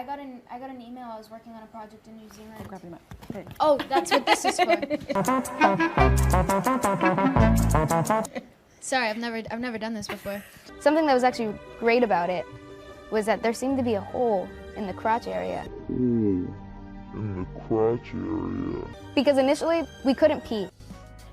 I got an email. I was working on a project in New Zealand. Oh, grab your mic. Okay. Oh, that's what this is for. Sorry, I've never done this before. Something that was actually great about it was that there seemed to be a hole in the crotch area. Because initially, we couldn't pee.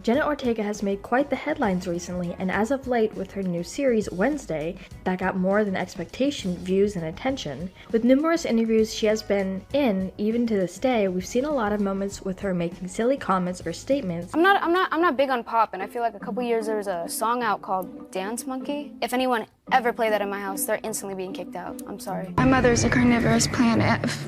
Jenna Ortega has made quite the headlines recently, and as of late with her new series, Wednesday, that got more than expectation, views, and attention. With numerous interviews she has been in, even to this day, we've seen a lot of moments with her making silly comments or statements. I'm not big on pop, and I feel like a couple years there was a song out called Dance Monkey. If anyone ever played that in my house, they're instantly being kicked out. I'm sorry. My mother's a carnivorous plant F.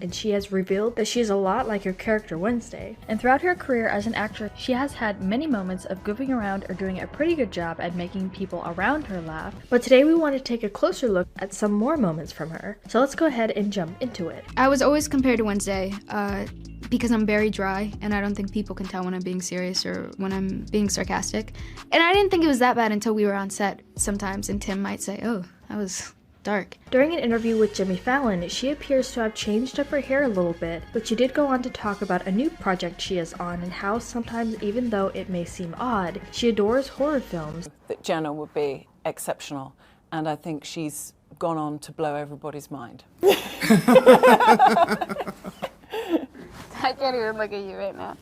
And she has revealed that she is a lot like her character Wednesday. And throughout her career as an actress, she has had many moments of goofing around or doing a pretty good job at making people around her laugh. But today we want to take a closer look at some more moments from her. So let's go ahead and jump into it. I was always compared to Wednesday because I'm very dry, and I don't think people can tell when I'm being serious or when I'm being sarcastic. And I didn't think it was that bad until we were on set sometimes, and Tim might say, "Oh, that was dark." During an interview with Jimmy Fallon, she appears to have changed up her hair a little bit, but she did go on to talk about a new project she is on and how sometimes, even though it may seem odd, she adores horror films. That Jenna would be exceptional, and I think she's gone on to blow everybody's mind. I can't even look at you right now.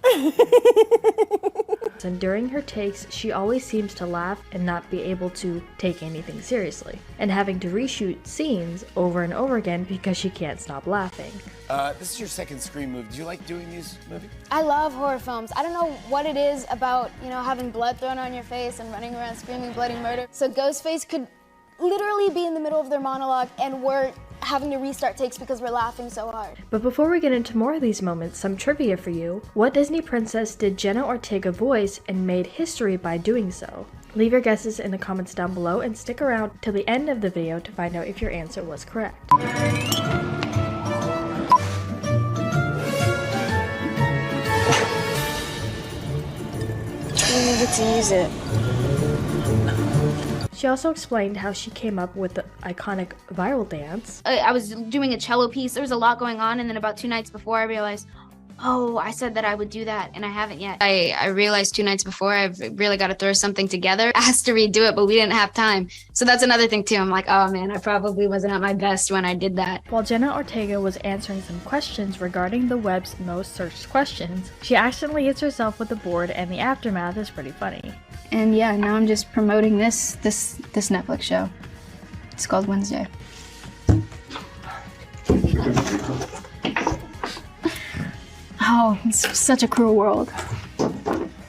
And during her takes, she always seems to laugh and not be able to take anything seriously, and having to reshoot scenes over and over again because she can't stop laughing. This is your second Scream movie. Do you like doing these movies? I love horror films. I don't know what it is about, having blood thrown on your face and running around screaming bloody murder. So Ghostface could literally be in the middle of their monologue and we're having to restart takes because we're laughing so hard. But before we get into more of these moments, some trivia for you. What Disney princess did Jenna Ortega voice and made history by doing so? Leave your guesses in the comments down below and stick around till the end of the video to find out if your answer was correct. You needed to use it. She also explained how she came up with the iconic viral dance. I was doing a cello piece. There was a lot going on, and then about 2 nights before, I realized, oh, I said that I would do that, and I haven't yet. I realized 2 nights before, I've really got to throw something together. I asked to redo it, but we didn't have time. So that's another thing, too. I'm like, oh, man, I probably wasn't at my best when I did that. While Jenna Ortega was answering some questions regarding the web's most searched questions, she accidentally hits herself with the board, and the aftermath is pretty funny. And yeah, now I'm just promoting this Netflix show. It's called Wednesday. Oh, it's such a cruel world.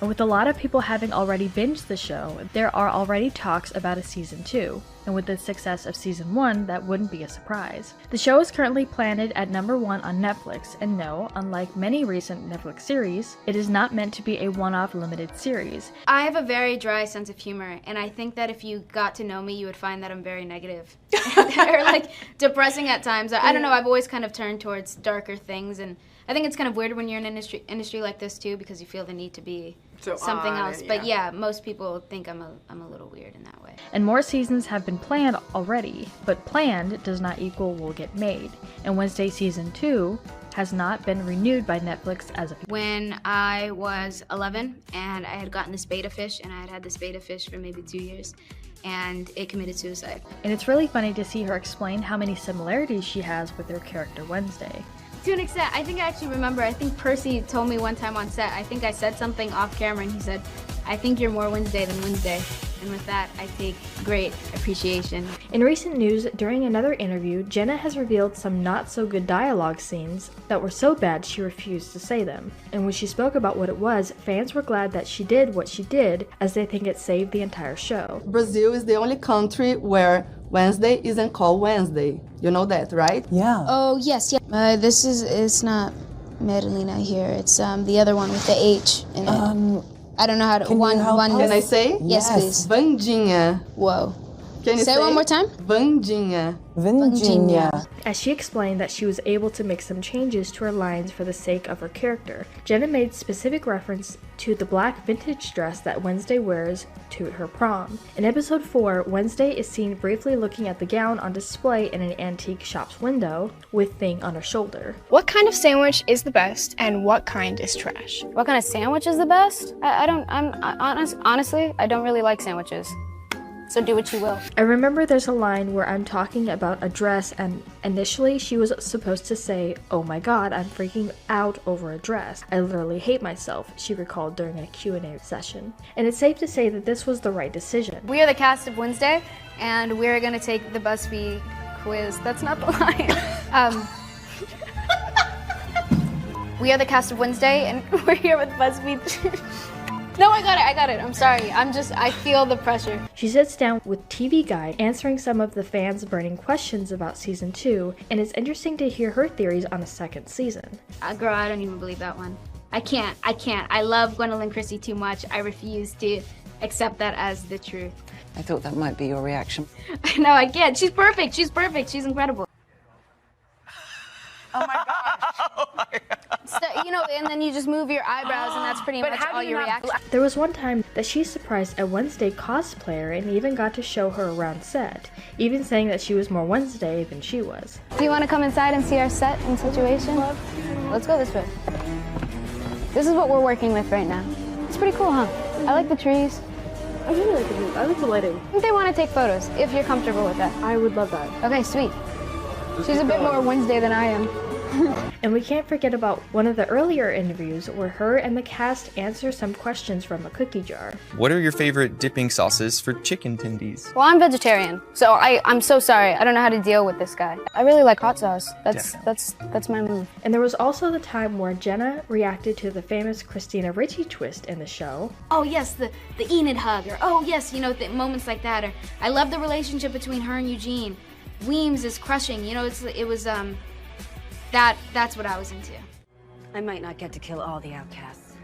With a lot of people having already binged the show, there are already talks about a season 2. And with the success of season 1, that wouldn't be a surprise. The show is currently planted at #1 on Netflix, and no, unlike many recent Netflix series, it is not meant to be a one-off limited series. I have a very dry sense of humor, and I think that if you got to know me, you would find that I'm very negative. Or like depressing at times. I don't know, I've always kind of turned towards darker things, and I think it's kind of weird when you're in an industry like this too, because you feel the need to be something else. But yeah, most people think I'm a little weird in that way. And more seasons have been planned already, but planned does not equal will get made. And Wednesday season 2 has not been renewed by Netflix as of yet. When I was 11 and I had gotten this betta fish, and I had had this betta fish for maybe 2 years, and it committed suicide. And it's really funny to see her explain how many similarities she has with her character Wednesday. To an extent, I think I actually remember, I think Percy told me one time on set, I think I said something off camera, and he said, I think you're more Wednesday than Wednesday. And with that, I take great appreciation. In recent news, during another interview, Jenna has revealed some not-so-good dialogue scenes that were so bad she refused to say them. And when she spoke about what it was, fans were glad that she did what she did, as they think it saved the entire show. Brazil is the only country where Wednesday isn't called Wednesday. You know that, right? Yeah. Oh, yes, yeah. It's not Merlina here. It's the other one with the H in it. I don't know how to. Can you help us? Can I say? Yes, please. Vandinha. Whoa. Can you Say it one more time. Vandinha. Virginia. As she explained that she was able to make some changes to her lines for the sake of her character, Jenna made specific reference to the black vintage dress that Wednesday wears to her prom. In episode 4, Wednesday is seen briefly looking at the gown on display in an antique shop's window with Thing on her shoulder. What kind of sandwich is the best and what kind is trash? What kind of sandwich is the best? Honestly, I don't really like sandwiches. So do what you will. I remember there's a line where I'm talking about a dress and initially she was supposed to say, "Oh my god, I'm freaking out over a dress. I literally hate myself," she recalled during a Q&A session. And it's safe to say that this was the right decision. We are the cast of Wednesday, and we're gonna take the BuzzFeed quiz. That's not the line. We are the cast of Wednesday, and we're here with BuzzFeed. No, I got it. I'm sorry. I feel the pressure. She sits down with TV Guide, answering some of the fans' burning questions about season 2, and it's interesting to hear her theories on a second season. Girl, I don't even believe that one. I can't. I love Gwendolyn Christie too much. I refuse to accept that as the truth. I thought that might be your reaction. No, I can't. She's perfect. She's incredible. Oh my gosh. So, and then you just move your eyebrows and that's pretty much all your reaction. There was one time that she surprised a Wednesday cosplayer and even got to show her around set, even saying that she was more Wednesday than she was. Do you want to come inside and see our set and situation? Let's go this way. This is what we're working with right now. It's pretty cool, huh? I like the trees. I really like the view. I like the lighting. I think they want to take photos, if you're comfortable with that. I would love that. Okay, sweet. She's a bit more Wednesday than I am. And we can't forget about one of the earlier interviews where her and the cast answer some questions from a cookie jar. What are your favorite dipping sauces for chicken tendies? Well, I'm vegetarian, so I'm so sorry. I don't know how to deal with this guy. I really like hot sauce. That's my move. And there was also the time where Jenna reacted to the famous Christina Ricci twist in the show. Oh yes, the Enid hug, or oh yes, moments like that. Or I love the relationship between her and Eugene. Weems is crushing. That's what I was into. I might not get to kill all the outcasts,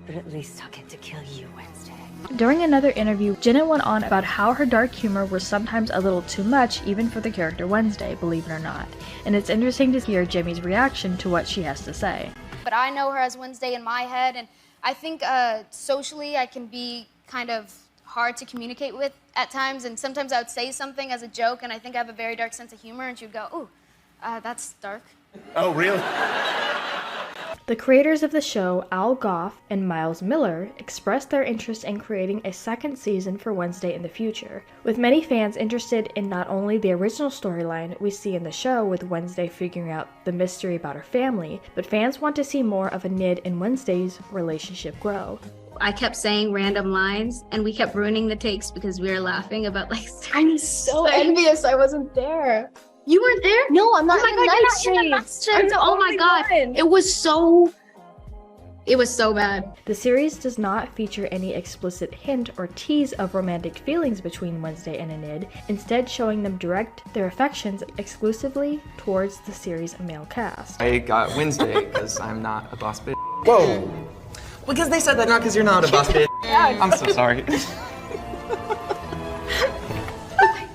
but at least I'll get to kill you, Wednesday. During another interview, Jenna went on about how her dark humor was sometimes a little too much even for the character Wednesday, believe it or not. And it's interesting to hear Jimmy's reaction to what she has to say. But I know her as Wednesday in my head, and I think socially I can be kind of hard to communicate with at times, and sometimes I would say something as a joke, and I think I have a very dark sense of humor, and she would go, "Ooh, that's dark." Oh, really? The creators of the show, Al Goff and Miles Miller, expressed their interest in creating a second season for Wednesday in the future, with many fans interested in not only the original storyline we see in the show with Wednesday figuring out the mystery about her family, but fans want to see more of Enid and Wednesday's relationship grow. I kept saying random lines, and we kept ruining the takes because we were laughing about I'm so envious I wasn't there. You weren't there? No, I'm not. Oh my god, you're not in the night shades. Oh my god, it was so bad. The series does not feature any explicit hint or tease of romantic feelings between Wednesday and Enid, instead showing them direct their affections exclusively towards the series' male cast. I got Wednesday because I'm not a boss bitch. Whoa. Because they said that, not because you're not a boss bitch. I'm so sorry.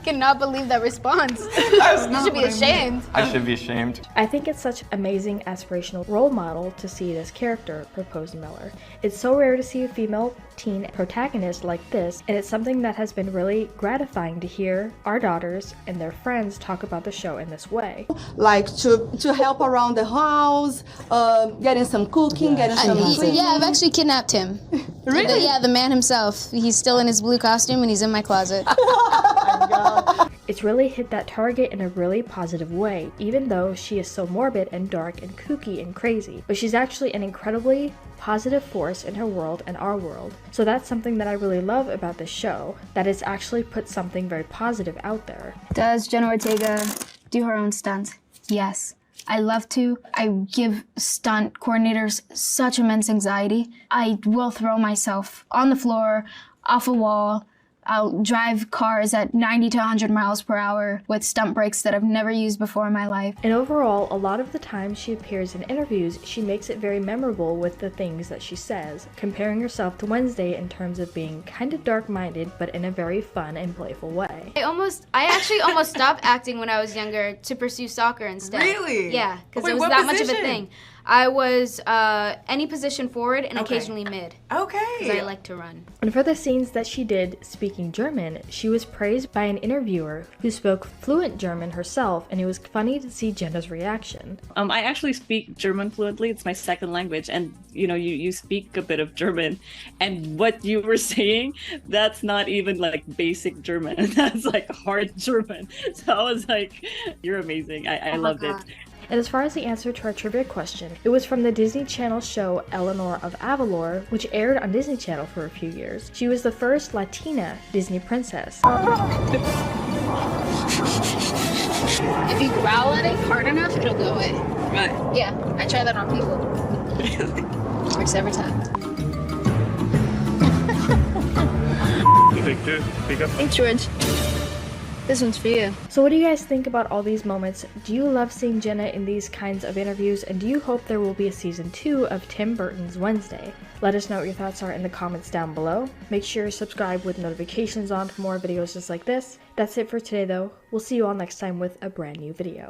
I cannot believe that response. You should be ashamed. I should be ashamed. I think it's such an amazing aspirational role model to see this character, proposed Miller. It's so rare to see a female teen protagonist like this, and it's something that has been really gratifying to hear our daughters and their friends talk about the show in this way. Like to help around the house, getting some cooking, getting some food. Yeah, I've actually kidnapped him. Really? The man himself. He's still in his blue costume and he's in my closet. It's really hit that target in a really positive way, even though she is so morbid and dark and kooky and crazy. But she's actually an incredibly positive force in her world and our world. So that's something that I really love about this show, that it's actually put something very positive out there. Does Jenna Ortega do her own stunts? Yes. I love to. I give stunt coordinators such immense anxiety. I will throw myself on the floor, off a wall. I'll drive cars at 90 to 100 miles per hour with stunt brakes that I've never used before in my life. And overall, a lot of the time she appears in interviews, she makes it very memorable with the things that she says, comparing herself to Wednesday in terms of being kind of dark-minded, but in a very fun and playful way. I actually almost stopped acting when I was younger to pursue soccer instead. Really? Yeah, because Wait, it was what that much of a position? thing. I was any position forward and occasionally mid. Okay. Because I like to run. And for the scenes that she did speaking German, she was praised by an interviewer who spoke fluent German herself, and it was funny to see Jenna's reaction. I actually speak German fluently. It's my second language, and you speak a bit of German, and what you were saying, that's not even like basic German. That's like hard German. So I was like, you're amazing. I loved it. And as far as the answer to our trivia question, it was from the Disney Channel show Eleanor of Avalor, which aired on Disney Channel for a few years. She was the first Latina Disney princess. If you growl at it hard enough, it'll go away. Right. Yeah, I try that on people. Works every time. Thanks, George. This one's for you. So what do you guys think about all these moments? Do you love seeing Jenna in these kinds of interviews, and do you hope there will be a season 2 of Tim Burton's Wednesday? Let us know what your thoughts are in the comments down below. Make sure to subscribe with notifications on for more videos just like this. That's it for today though. We'll see you all next time with a brand new video.